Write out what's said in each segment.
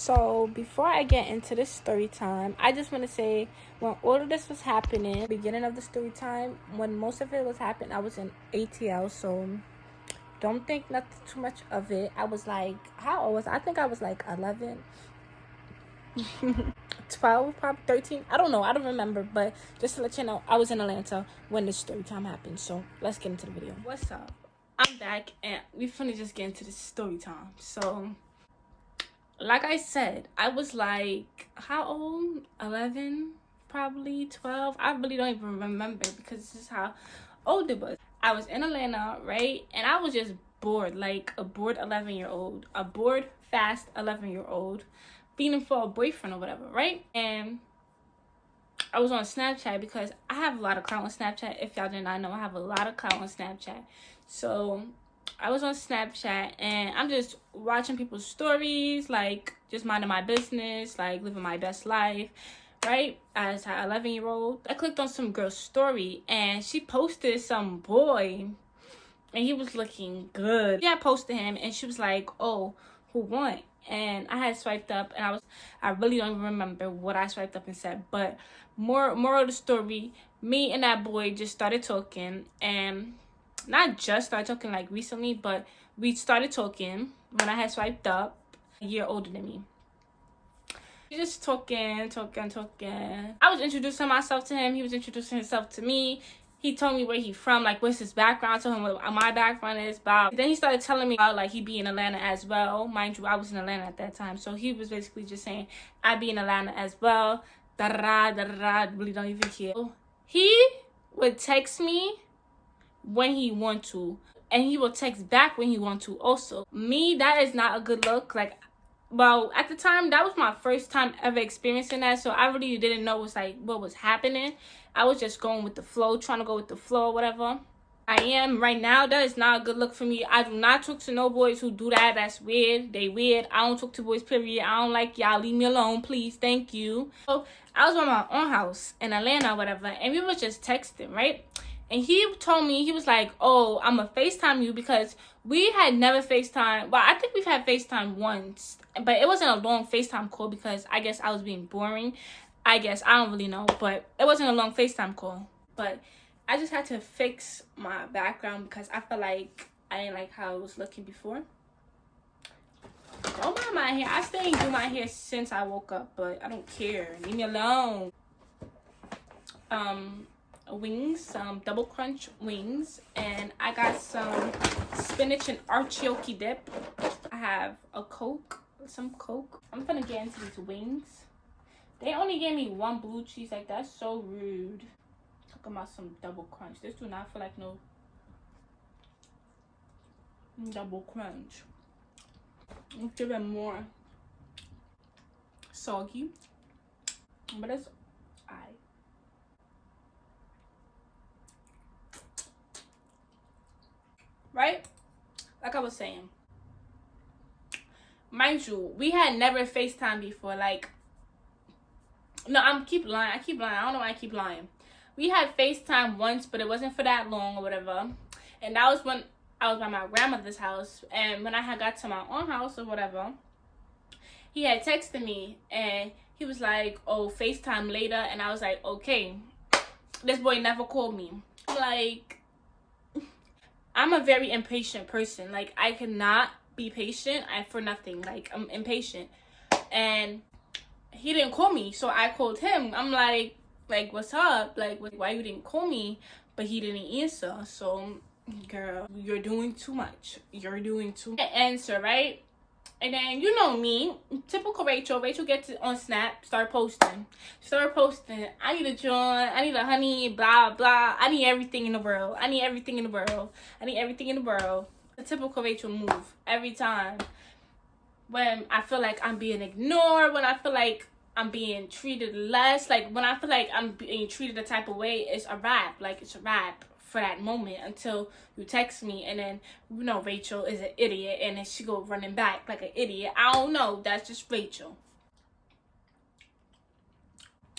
So before I get into the story time, I just want to say when all of this was happening, beginning of the story time, when most of it was happening, I was in ATL, so don't think nothing too much of it. I was like, how old was I? I think I was like 11, 12, probably 13. I don't know. I don't remember, but just to let you know, I was in Atlanta when the story time happened. So let's get into the video. What's up? I'm back and we finna just get into the story time. So like I said, I was like, how old? 11, probably 12. I really don't even remember because this is how old it was. I was in Atlanta, right? And I was just bored, like a bored 11-year-old, a bored, fast 11-year-old, feeling for a boyfriend or whatever, right? And I was on Snapchat because I have a lot of clout on Snapchat. If y'all did not know, I have a lot of clout on Snapchat. So I was on Snapchat and I'm just watching people's stories, like just minding my business, like living my best life, right? As an 11-year-old, I clicked on some girl's story and she posted some boy and he was looking good. Yeah, I posted him and she was like, oh, who won? And I had swiped up and I really don't even remember what I swiped up and said, but moral of the story, me and that boy just started talking, and not just started talking like recently, but we started talking when I had swiped up, a year older than me. Just talking. I was introducing myself to him. He was introducing himself to me. He told me where he from, like what's his background. I told him what my background is. Bob. Then he started telling me about like he be in Atlanta as well. Mind you, I was in Atlanta at that time, so he was basically just saying I be in Atlanta as well. Da da da da. Really don't even care. He would text me when he want to, and he will text back when he want to also. Me, that is not a good look. Like, well, at the time, that was my first time ever experiencing that, so I really didn't know what was happening. I was just going with the flow, trying to go with the flow or whatever. I am right now. That is not a good look for me. I do not talk to no boys who do that. That's weird. They weird. I don't talk to boys, period. I don't like y'all. Leave me alone, please. Thank you. So I was on my own house in Atlanta or whatever, and we were just texting, right? And he told me, he was like, oh, I'm going to FaceTime you, because we had never FaceTime. Well, I think we've had FaceTime once, but it wasn't a long FaceTime call because I guess I was being boring. I guess. I don't really know, but it wasn't a long FaceTime call. But I just had to fix my background because I felt like I didn't like how it was looking before. Don't mind my hair. I still ain't do my hair since I woke up, but I don't care. Leave me alone. Wings, some double crunch wings, and I got some spinach and artichoke dip. I have a Coke, some Coke. I'm gonna get into these wings. They only gave me one blue cheese, like that's so rude. Talking about some double crunch. This do not feel like no double crunch. Let's give it more soggy, but it's alright. Right? Like I was saying. Mind you, we had never FaceTime before. Like, no, I keep lying. I don't know why I keep lying. We had FaceTime once, but it wasn't for that long or whatever. And that was when I was by my grandmother's house. And when I had got to my own house or whatever, he had texted me and he was like, oh, FaceTime later. And I was like, okay. This boy never called me. Like, I'm a very impatient person. Like, I cannot be patient for nothing. Like, I'm impatient. And he didn't call me, so I called him. I'm like, what's up? Like, why you didn't call me? But he didn't answer. So, girl, you're doing too much. You're doing too much. Answer, right? And then, you know me, typical Rachel. Rachel gets on Snap, start posting. I need a joint, I need a honey, blah, blah. I need everything in the world. The typical Rachel move every time. When I feel like I'm being ignored, when I feel like I'm being treated less, like when I feel like I'm being treated the type of way, it's a wrap. Like, it's a wrap for that moment until you text me, and then, you know, Rachel is an idiot, and then she go running back like an idiot. I don't know. That's just Rachel.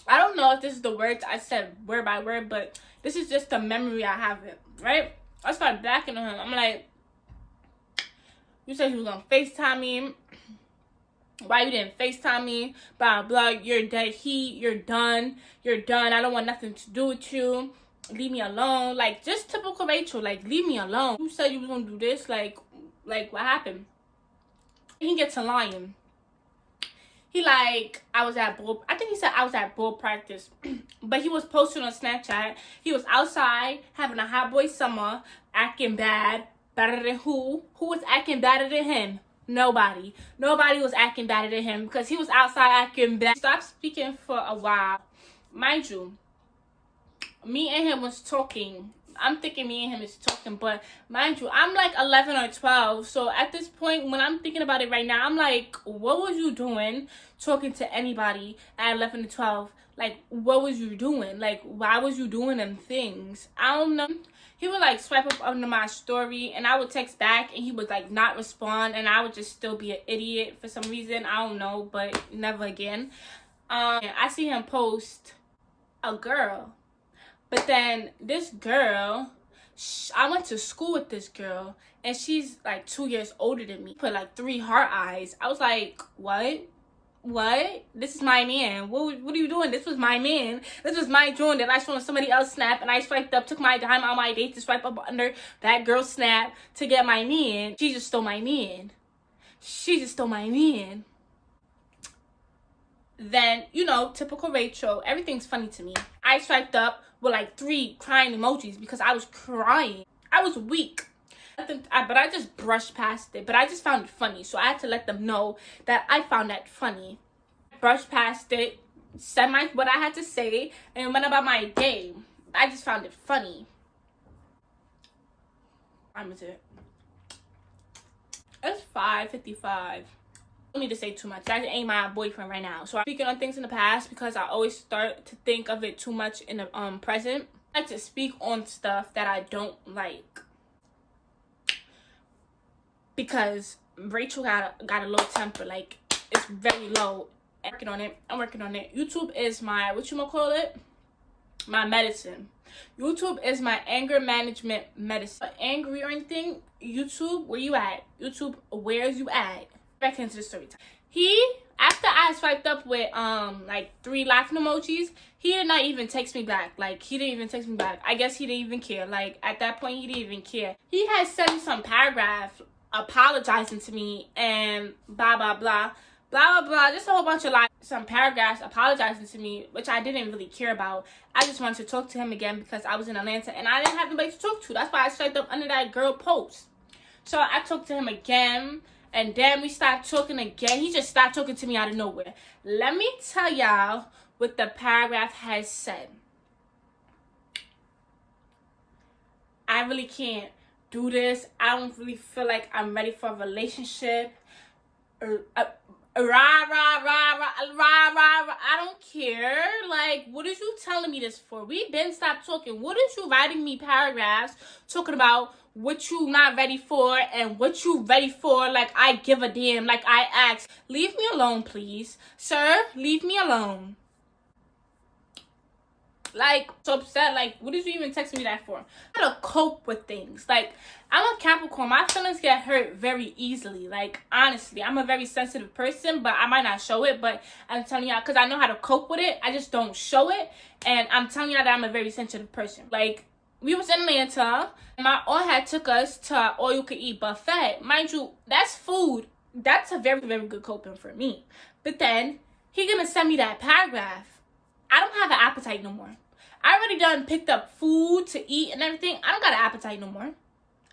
I don't know if this is the words I said word by word, but this is just the memory I have it, right? I started backing on him. I'm like, you said you was gonna FaceTime me. Why you didn't FaceTime me? Blah, blah. You're dead heat. You're done. You're done. I don't want nothing to do with you. Leave me alone. Like, just typical Rachel. Like, leave me alone. You said you was going to do this. Like, what happened? He gets to lying. He like, I think he said I was at ball practice. But he was posting on Snapchat. He was outside having a hot boy summer, acting bad. Better than who? Who was acting better than him? Nobody. Nobody was acting better than him because he was outside acting bad. Stopped speaking for a while. Mind you, me and him was talking. I'm thinking me and him is talking, but mind you, I'm like 11 or 12. So at this point, when I'm thinking about it right now, I'm like, what was you doing talking to anybody at 11 to 12? Like, what was you doing? Like, why was you doing them things? I don't know. He would like swipe up under my story and I would text back and he would like not respond and I would just still be an idiot for some reason. I don't know, but never again. I see him post a girl. But then this girl, I went to school with this girl, and she's like 2 years older than me. Put like 3 heart eyes. I was like, what? What? This is my man. What are you doing? This was my man. This was my joint that I saw on somebody else snap, and I swiped up, took my time on my date to swipe up under that girl's snap to get my man. She just stole my man. She just stole my man. Then, you know, typical Rachel, everything's funny to me. I swiped up with like 3 crying emojis because I was crying. I was weak. But I just brushed past it. But I just found it funny. So I had to let them know that I found that funny. Brushed past it, said what I had to say, and went about my day. I just found it funny. What time is it? It's 5:55. Don't need to say too much. That ain't my boyfriend right now. So I'm speaking on things in the past because I always start to think of it too much in the present. I like to speak on stuff that I don't like. Because Rachel got a low temper. Like, it's very low. I'm working on it. YouTube is my, my medicine. YouTube is my anger management medicine. Angry or anything, YouTube, where you at? YouTube, where's you at? Back into the story time. After I swiped up with like 3 laughing emojis, he did not even text me back. Like, he didn't even text me back. I guess he didn't even care. Like, at that point, he didn't even care. He had sent some paragraph apologizing to me and blah blah blah blah blah blah, just a whole bunch of like some paragraphs apologizing to me, which I didn't really care about. I just wanted to talk to him again because I was in Atlanta and I didn't have anybody to talk to. That's why I swiped up under that girl post. So I talked to him again. And then we stopped talking again. He just stopped talking to me out of nowhere. Let me tell y'all what the paragraph has said. I really can't do this. I don't really feel like I'm ready for a relationship. I don't care. Like, what is you telling me this for? We been stopped talking. What is you writing me paragraphs talking about what you not ready for and what you ready for? Like, I give a damn. Like, I ask. Leave me alone, please. Sir, leave me alone. Like, so upset. Like, what did you even text me that for? How to cope with things. Like, I'm a Capricorn. My feelings get hurt very easily. Like, honestly, I'm a very sensitive person, but I might not show it. But I'm telling y'all, because I know how to cope with it. I just don't show it. And I'm telling y'all that I'm a very sensitive person. Like, we was in Atlanta. My aunt had took us to all-you-can-eat buffet. Mind you, that's food. That's a very, very good coping for me. But then, he gonna send me that paragraph. I don't have an appetite no more. I already done picked up food to eat and everything. I don't got an appetite no more.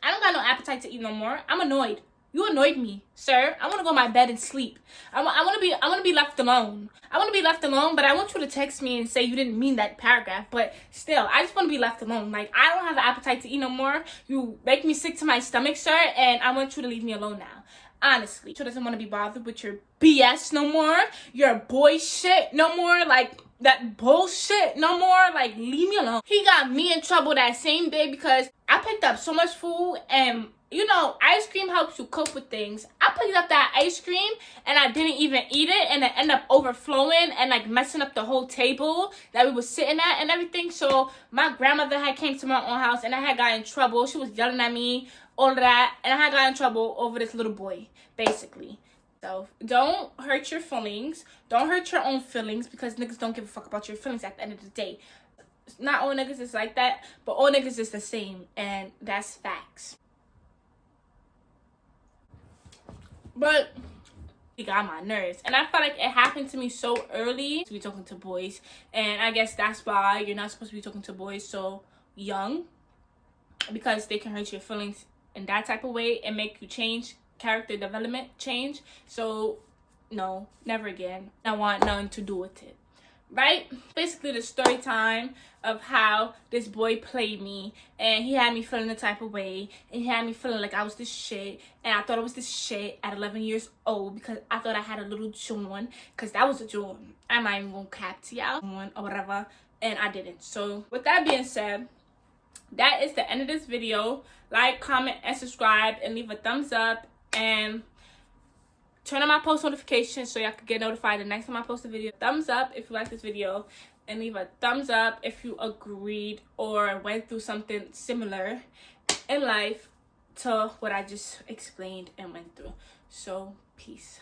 I don't got no appetite to eat no more. I'm annoyed. You annoyed me, sir. I want to go to my bed and sleep. I want to be left alone. I want to be left alone, but I want you to text me and say you didn't mean that paragraph. But still, I just want to be left alone. Like, I don't have an appetite to eat no more. You make me sick to my stomach, sir, and I want you to leave me alone now. Honestly, she doesn't want to be bothered with your BS no more. Your boy shit no more. Like, that bullshit no more. Like, leave me alone. He got me in trouble that same day because I picked up so much food, and you know, ice cream helps you cope with things. I picked up that ice cream and I didn't even eat it, and it ended up overflowing and like messing up the whole table that we was sitting at and everything. So my grandmother had came to my own house and I had got in trouble. She was yelling at me, all of that, and I had got in trouble over this little boy, basically. yourself. Don't hurt your feelings. Don't hurt your own feelings, because niggas don't give a fuck about your feelings at the end of the day. Not all niggas is like that, but all niggas is the same, and that's facts. But he got my nerves, and I felt like it happened to me so early to be talking to boys, and I guess that's why you're not supposed to be talking to boys so young, because they can hurt your feelings in that type of way and make you change, character development change. So no, never again. I want nothing to do with it, right? Basically the story time of how this boy played me, and he had me feeling the type of way, and he had me feeling like I was this shit, and I thought I was this shit at 11 years old, because I thought I had a little joint, because that was a joint. I'm not even gonna cap to y'all or whatever, and I didn't. So with that being said, that is the end of this video. Like, comment, and subscribe, and leave a thumbs up, and turn on my post notifications so y'all can get notified the next time I post a video. Thumbs up if you like this video, and leave a thumbs up if you agreed or went through something similar in life to what I just explained and went through. So peace.